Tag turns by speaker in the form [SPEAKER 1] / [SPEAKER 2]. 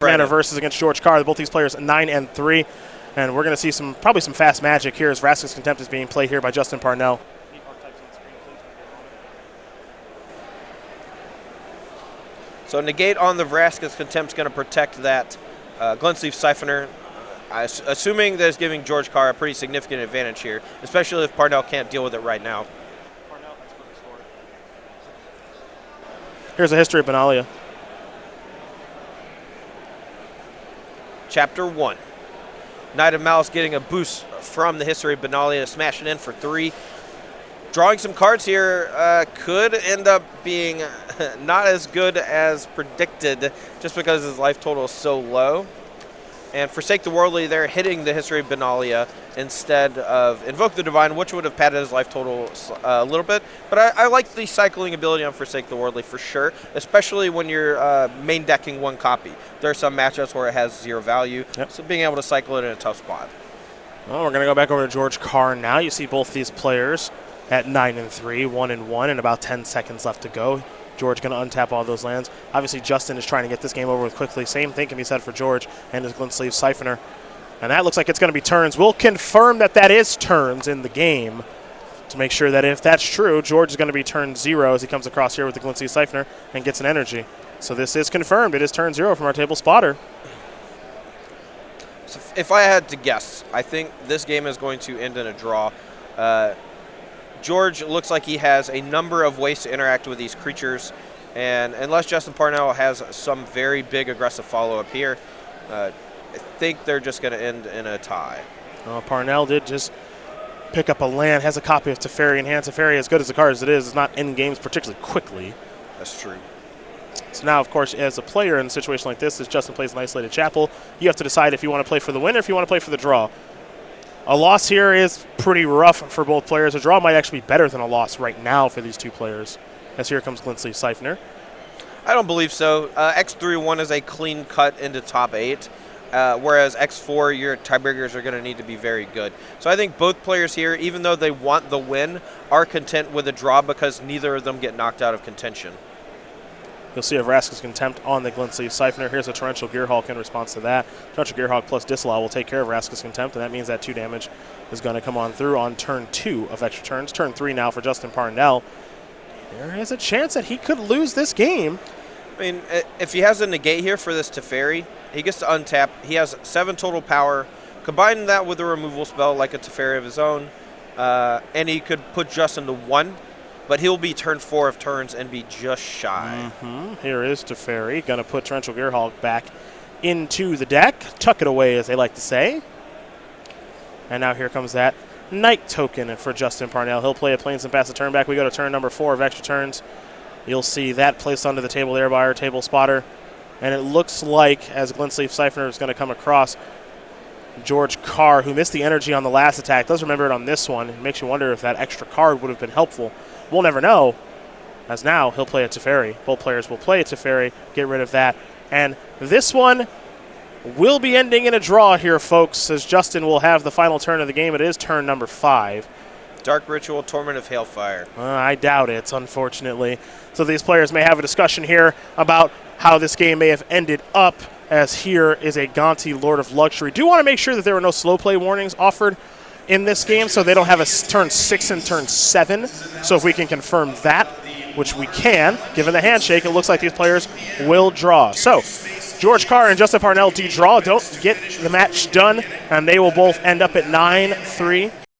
[SPEAKER 1] Commander versus against George Carr. Both these players 9 and 3, and we're going to see probably some fast magic here as Vraska's Contempt is being played here by Justin Parnell.
[SPEAKER 2] So negate on the Vraska's Contempt is going to protect that Glensleeve Siphoner, assuming that it's giving George Carr a pretty significant advantage here, especially if Parnell can't deal with it right now.
[SPEAKER 1] Here's a history of Benalia.
[SPEAKER 2] Chapter 1. Knight of Malice getting a boost from the history of Benalia, smashing in for 3. Drawing some cards here could end up being not as good as predicted just because his life total is so low. And Forsake the Worldly, they're hitting the history of Benalia instead of Invoke the Divine, which would have padded his life total a little bit. But I like the cycling ability on Forsake the Worldly for sure, especially when you're main decking one copy. There are some matchups where it has 0 value, so being able to cycle it in a tough spot.
[SPEAKER 1] Well, we're going to go back over to George Carr now. You see both these players at 9 and 3, 1 and 1, and about 10 seconds left to go. George going to untap all those lands. Obviously, Justin is trying to get this game over with quickly. Same thing can be said for George and his Glensleeve Siphoner. And that looks like it's going to be turns. We'll confirm that that is turns in the game to make sure that if that's true, George is going to be turn 0 as he comes across here with the Glensleeve Siphoner and gets an energy. So this is confirmed. It is turn 0 from our table spotter.
[SPEAKER 2] So if I had to guess, I think this game is going to end in a draw. George looks like he has a number of ways to interact with these creatures, and unless Justin Parnell has some very big aggressive follow-up here, I think they're just going to end in a tie.
[SPEAKER 1] Parnell did just pick up a land, has a copy of Teferi in hand. Teferi, as good as the card as it is not in games particularly quickly.
[SPEAKER 2] That's true.
[SPEAKER 1] So now, of course, as a player in a situation like this, as Justin plays an Isolated Chapel, you have to decide if you want to play for the win or if you want to play for the draw. A loss here is pretty rough for both players. A draw might actually be better than a loss right now for these two players. As here comes Glensleeve Siphoner.
[SPEAKER 2] I don't believe so. X3-1 is a clean cut into top 8, whereas X4, your tiebreakers are going to need to be very good. So I think both players here, even though they want the win, are content with a draw because neither of them get knocked out of contention.
[SPEAKER 1] You'll see a Vraska's Contempt on the Glensleeve Siphoner. Here's a Torrential Gearhulk in response to that. Torrential Gearhulk plus Disallow will take care of Vraska's Contempt, and that means that 2 damage is going to come on through on turn 2 of extra turns. Turn 3 now for Justin Parnell. There is a chance that he could lose this game.
[SPEAKER 2] I mean, if he has a negate here for this Teferi, he gets to untap. He has 7 total power. Combine that with a removal spell like a Teferi of his own, and he could put Justin to 1. But he'll be turn 4 of turns and be just shy.
[SPEAKER 1] Here is Teferi. Going to put Torrential Gearhulk back into the deck. Tuck it away, as they like to say. And now here comes that Night token for Justin Parnell. He'll play a Plains and pass the turn back. We go to turn number 4 of extra turns. You'll see that placed onto the table there by our table spotter. And it looks like, as Glensleeve Siphoner is going to come across, George Carr, who missed the energy on the last attack, does remember it on this one. It makes you wonder if that extra card would have been helpful. We'll never know, as now he'll play a Teferi. Both players will play a Teferi, get rid of that. And this one will be ending in a draw here, folks, as Justin will have the final turn of the game. It is turn number 5.
[SPEAKER 2] Dark Ritual, Torment of Hailfire.
[SPEAKER 1] I doubt it, unfortunately. So these players may have a discussion here about how this game may have ended up, as here is a Gonti Lord of Luxury. Do want to make sure that there were no slow play warnings offered in this game, so they don't have a turn 6 and turn 7. So if we can confirm that, which we can, given the handshake, it looks like these players will draw. So George Carr and Justin Parnell do draw, don't get the match done, and they will both end up at 9-3.